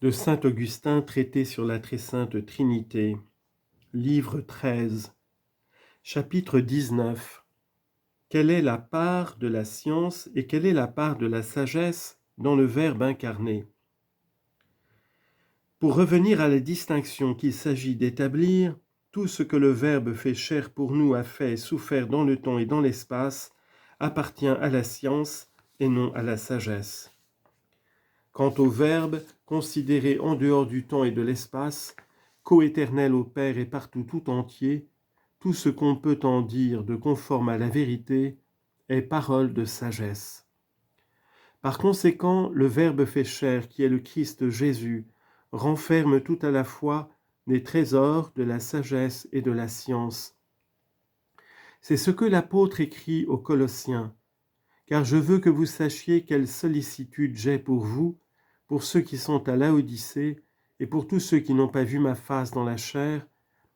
de saint Augustin, traité sur la très sainte Trinité, livre 13, chapitre 19. Quelle est la part de la science et quelle est la part de la sagesse dans le Verbe incarné? Pour revenir à la distinction qu'il s'agit d'établir, tout ce que le Verbe fait chair pour nous a fait et souffert dans le temps et dans l'espace appartient à la science et non à la sagesse. Quant au Verbe, considéré en dehors du temps et de l'espace, coéternel au Père et partout tout entier, tout ce qu'on peut en dire de conforme à la vérité est parole de sagesse. Par conséquent, le Verbe fait chair, qui est le Christ Jésus, renferme tout à la fois les trésors de la sagesse et de la science. C'est ce que l'apôtre écrit aux Colossiens, « Car je veux que vous sachiez quelle sollicitude j'ai pour vous, pour ceux qui sont à Laodicée et pour tous ceux qui n'ont pas vu ma face dans la chair,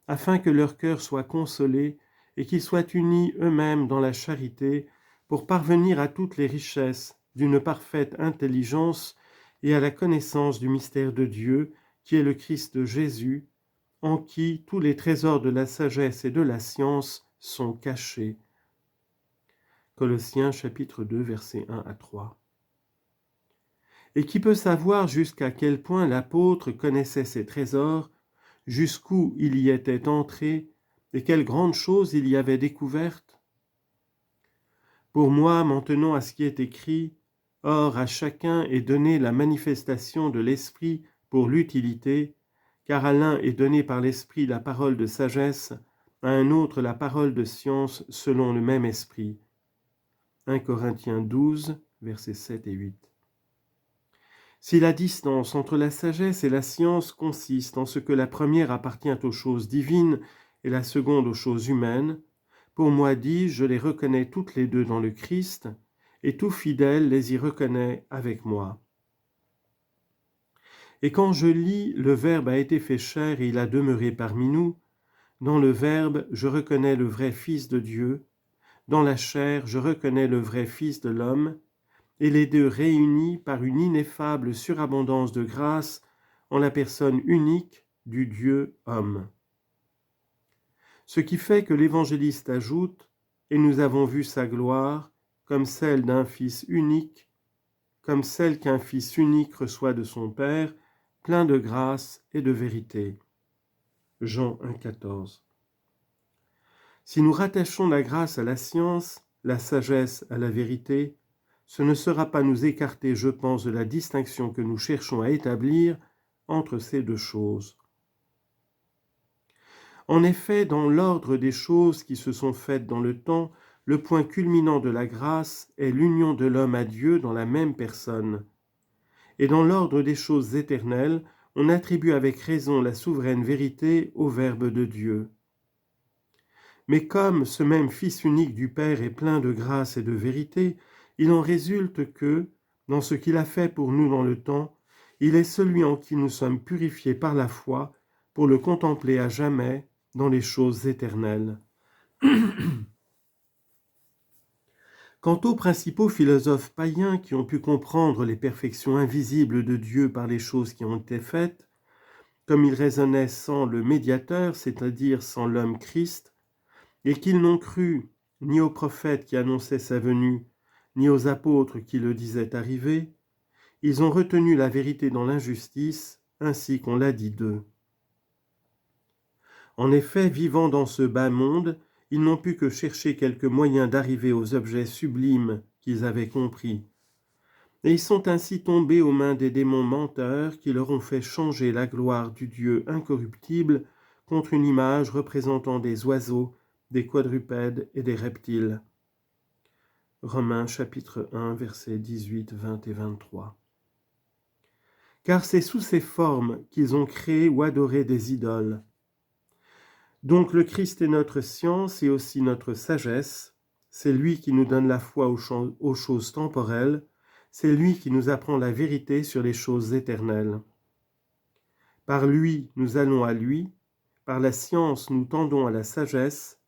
afin que leur cœur soit consolé et qu'ils soient unis eux-mêmes dans la charité pour parvenir à toutes les richesses d'une parfaite intelligence et à la connaissance du mystère de Dieu, qui est le Christ Jésus, en qui tous les trésors de la sagesse et de la science sont cachés. » Colossiens chapitre 2, versets 1 à 3. Et qui peut savoir jusqu'à quel point l'apôtre connaissait ces trésors, jusqu'où il y était entré, et quelles grandes choses il y avait découvertes? Pour moi, m'en tenant à ce qui est écrit, « Or à chacun est donnée la manifestation de l'Esprit pour l'utilité, car à l'un est donnée par l'Esprit la parole de sagesse, à un autre la parole de science selon le même Esprit. » 1 Corinthiens 12, versets 7 et 8. Si la distance entre la sagesse et la science consiste en ce que la première appartient aux choses divines et la seconde aux choses humaines, pour moi, dis-je, je les reconnais toutes les deux dans le Christ, et tout fidèle les y reconnaît avec moi. Et quand je lis « Le Verbe a été fait chair et il a demeuré parmi nous », dans le Verbe, je reconnais le vrai Fils de Dieu, dans la chair, je reconnais le vrai Fils de l'homme, et les deux réunis par une ineffable surabondance de grâce en la personne unique du Dieu homme. Ce qui fait que l'évangéliste ajoute « Et nous avons vu sa gloire, comme celle d'un Fils unique, comme celle qu'un Fils unique reçoit de son Père, plein de grâce et de vérité. » Jean 1,14. Si nous rattachons la grâce à la science, la sagesse à la vérité, ce ne sera pas nous écarter, je pense, de la distinction que nous cherchons à établir entre ces deux choses. En effet, dans l'ordre des choses qui se sont faites dans le temps, le point culminant de la grâce est l'union de l'homme à Dieu dans la même personne. Et dans l'ordre des choses éternelles, on attribue avec raison la souveraine vérité au Verbe de Dieu. Mais comme ce même Fils unique du Père est plein de grâce et de vérité, il en résulte que, dans ce qu'il a fait pour nous dans le temps, il est celui en qui nous sommes purifiés par la foi pour le contempler à jamais dans les choses éternelles. Quant aux principaux philosophes païens qui ont pu comprendre les perfections invisibles de Dieu par les choses qui ont été faites, comme ils raisonnaient sans le médiateur, c'est-à-dire sans l'homme Christ, et qu'ils n'ont cru ni aux prophètes qui annonçaient sa venue, ni aux apôtres qui le disaient arrivé, ils ont retenu la vérité dans l'injustice, ainsi qu'on l'a dit d'eux. En effet, vivant dans ce bas monde, ils n'ont pu que chercher quelques moyens d'arriver aux objets sublimes qu'ils avaient compris. Et ils sont ainsi tombés aux mains des démons menteurs qui leur ont fait changer la gloire du Dieu incorruptible contre une image représentant des oiseaux, des quadrupèdes et des reptiles. Romains chapitre 1, versets 18, 20 et 23. Car c'est sous ces formes qu'ils ont créé ou adoré des idoles. Donc le Christ est notre science et aussi notre sagesse, c'est lui qui nous donne la foi aux choses temporelles, c'est lui qui nous apprend la vérité sur les choses éternelles. Par lui, nous allons à lui, par la science, nous tendons à la sagesse,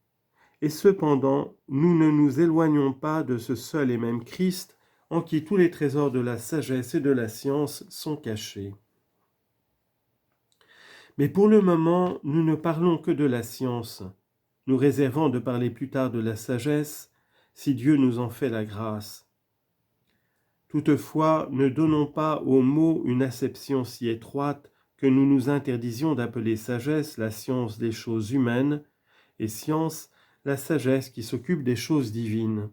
et cependant, nous ne nous éloignons pas de ce seul et même Christ, en qui tous les trésors de la sagesse et de la science sont cachés. Mais pour le moment, nous ne parlons que de la science, nous réservant de parler plus tard de la sagesse, si Dieu nous en fait la grâce. Toutefois, ne donnons pas au mot une acception si étroite que nous nous interdisions d'appeler sagesse la science des choses humaines, et science la sagesse qui s'occupe des choses divines.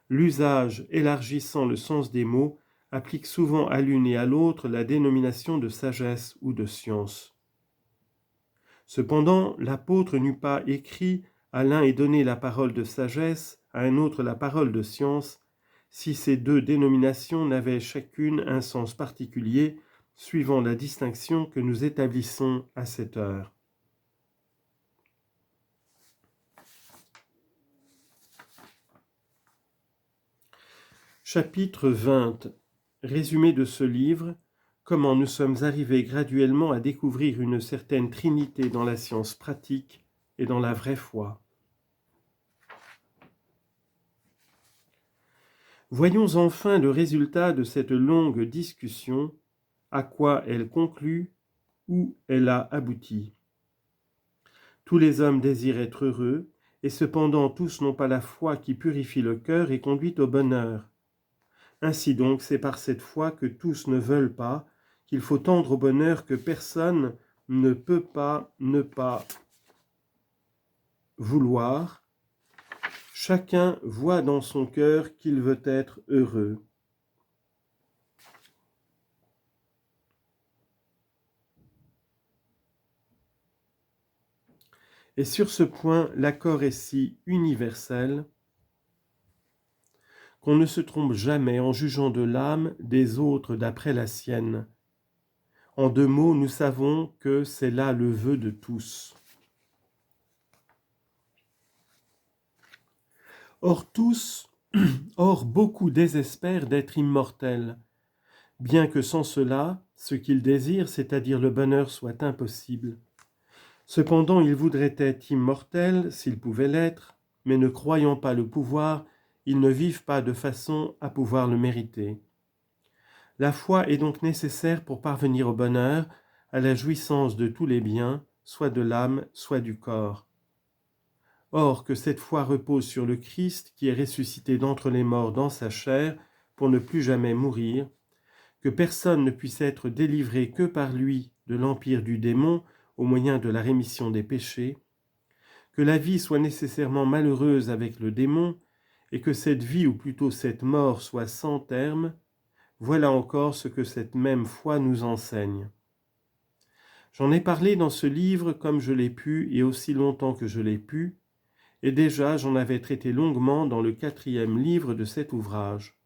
L'usage élargissant le sens des mots applique souvent à l'une et à l'autre la dénomination de sagesse ou de science. Cependant, l'apôtre n'eût pas écrit « à l'un est donné la parole de sagesse, à un autre la parole de science », si ces deux dénominations n'avaient chacune un sens particulier, suivant la distinction que nous établissons à cette heure. Chapitre 20. Résumé de ce livre, comment nous sommes arrivés graduellement à découvrir une certaine trinité dans la science pratique et dans la vraie foi. Voyons enfin le résultat de cette longue discussion, à quoi elle conclut, où elle a abouti. Tous les hommes désirent être heureux, et cependant tous n'ont pas la foi qui purifie le cœur et conduit au bonheur. Ainsi donc, c'est par cette foi que tous ne veulent pas, qu'il faut tendre au bonheur que personne ne peut pas ne pas vouloir. Chacun voit dans son cœur qu'il veut être heureux. Et sur ce point, l'accord est si universel qu'on ne se trompe jamais en jugeant de l'âme des autres d'après la sienne. En deux mots, nous savons que c'est là le vœu de tous. Or beaucoup désespèrent d'être immortels, bien que sans cela, ce qu'ils désirent, c'est-à-dire le bonheur, soit impossible. Cependant, ils voudraient être immortels s'ils pouvaient l'être, mais ne croyant pas le pouvoir, ils ne vivent pas de façon à pouvoir le mériter. La foi est donc nécessaire pour parvenir au bonheur, à la jouissance de tous les biens, soit de l'âme, soit du corps. Or, que cette foi repose sur le Christ qui est ressuscité d'entre les morts dans sa chair pour ne plus jamais mourir, que personne ne puisse être délivré que par lui de l'empire du démon au moyen de la rémission des péchés, que la vie soit nécessairement malheureuse avec le démon, et que cette vie, ou plutôt cette mort, soit sans terme, voilà encore ce que cette même foi nous enseigne. J'en ai parlé dans ce livre comme je l'ai pu et aussi longtemps que je l'ai pu, et déjà j'en avais traité longuement dans le 4e livre de cet ouvrage.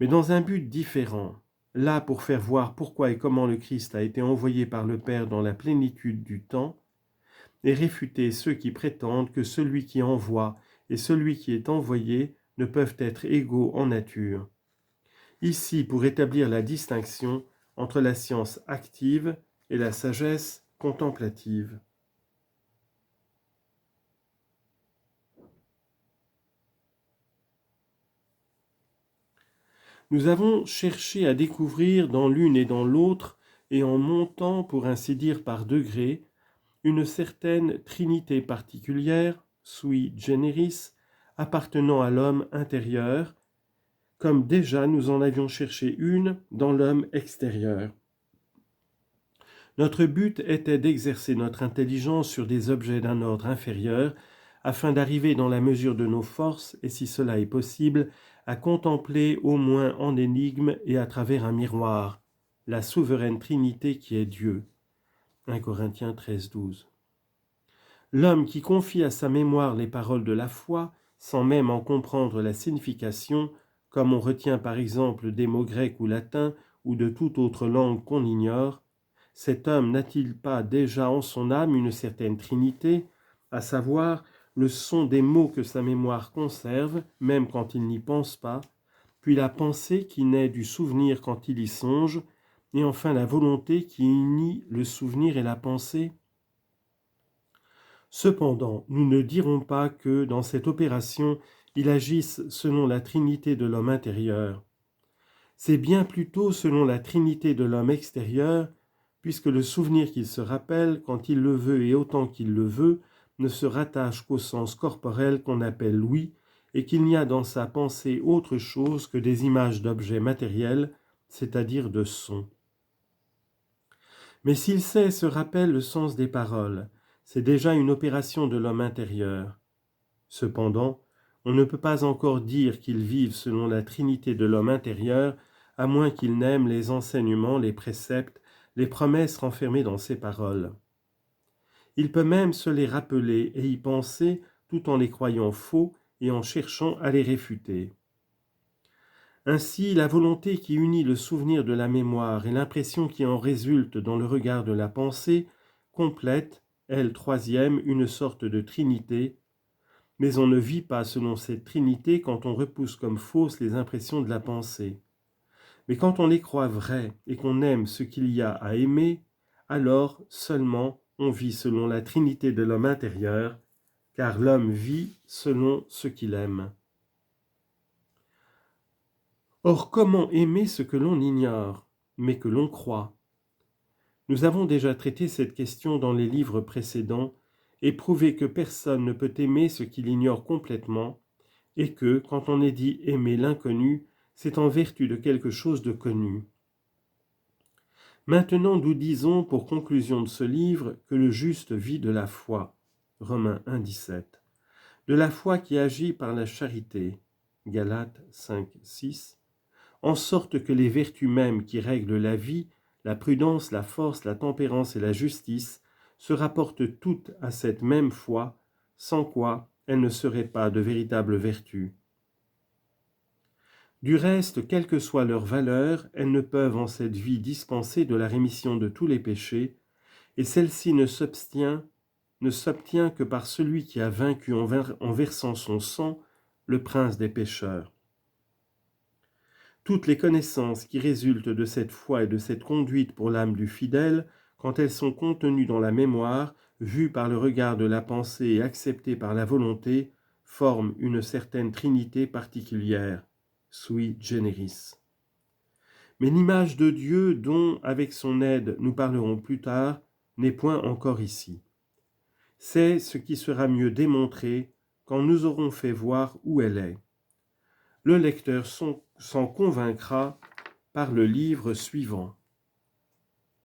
Mais dans un but différent, là pour faire voir pourquoi et comment le Christ a été envoyé par le Père dans la plénitude du temps, et réfuter ceux qui prétendent que celui qui envoie et celui qui est envoyé ne peuvent être égaux en nature. Ici, pour établir la distinction entre la science active et la sagesse contemplative. Nous avons cherché à découvrir dans l'une et dans l'autre, et en montant, pour ainsi dire par degrés, une certaine trinité particulière, sui generis, appartenant à l'homme intérieur, comme déjà nous en avions cherché une dans l'homme extérieur. Notre but était d'exercer notre intelligence sur des objets d'un ordre inférieur, afin d'arriver dans la mesure de nos forces, et si cela est possible, à contempler au moins en énigme et à travers un miroir, la souveraine Trinité qui est Dieu. 1 Corinthiens 13-12. L'homme qui confie à sa mémoire les paroles de la foi, sans même en comprendre la signification, comme on retient par exemple des mots grecs ou latins ou de toute autre langue qu'on ignore, cet homme n'a-t-il pas déjà en son âme une certaine trinité, à savoir le son des mots que sa mémoire conserve, même quand il n'y pense pas, puis la pensée qui naît du souvenir quand il y songe, et enfin la volonté qui unit le souvenir et la pensée? Cependant, nous ne dirons pas que, dans cette opération, il agisse selon la trinité de l'homme intérieur. C'est bien plutôt selon la trinité de l'homme extérieur, puisque le souvenir qu'il se rappelle, quand il le veut et autant qu'il le veut, ne se rattache qu'au sens corporel qu'on appelle l'ouïe, et qu'il n'y a dans sa pensée autre chose que des images d'objets matériels, c'est-à-dire de sons. Mais s'il sait se rappelle le sens des paroles, c'est déjà une opération de l'homme intérieur. Cependant, on ne peut pas encore dire qu'il vive selon la trinité de l'homme intérieur, à moins qu'il n'aime les enseignements, les préceptes, les promesses renfermées dans ces paroles. Il peut même se les rappeler et y penser tout en les croyant faux et en cherchant à les réfuter. Ainsi, la volonté qui unit le souvenir de la mémoire et l'impression qui en résulte dans le regard de la pensée complète, elle, troisième, une sorte de trinité, mais on ne vit pas selon cette trinité quand on repousse comme fausses les impressions de la pensée. Mais quand on les croit vraies et qu'on aime ce qu'il y a à aimer, alors seulement on vit selon la trinité de l'homme intérieur, car l'homme vit selon ce qu'il aime. Or, comment aimer ce que l'on ignore, mais que l'on croit? Nous avons déjà traité cette question dans les livres précédents et prouvé que personne ne peut aimer ce qu'il ignore complètement, et que, quand on est dit aimer l'inconnu, c'est en vertu de quelque chose de connu. Maintenant, nous disons pour conclusion de ce livre que le juste vit de la foi, Romains 1, 17, de la foi qui agit par la charité, Galates 5, 6, en sorte que les vertus mêmes qui règlent la vie, la prudence, la force, la tempérance et la justice, se rapportent toutes à cette même foi, sans quoi elles ne seraient pas de véritables vertus. Du reste, quelle que soit leur valeur, elles ne peuvent en cette vie dispenser de la rémission de tous les péchés, et celle-ci ne s'obtient que par celui qui a vaincu en versant son sang le prince des pécheurs. Toutes les connaissances qui résultent de cette foi et de cette conduite pour l'âme du fidèle, quand elles sont contenues dans la mémoire, vues par le regard de la pensée et acceptées par la volonté, forment une certaine trinité particulière, sui generis. Mais l'image de Dieu dont, avec son aide, nous parlerons plus tard, n'est point encore ici. C'est ce qui sera mieux démontré quand nous aurons fait voir où elle est. Le lecteur s'en convaincra par le livre suivant.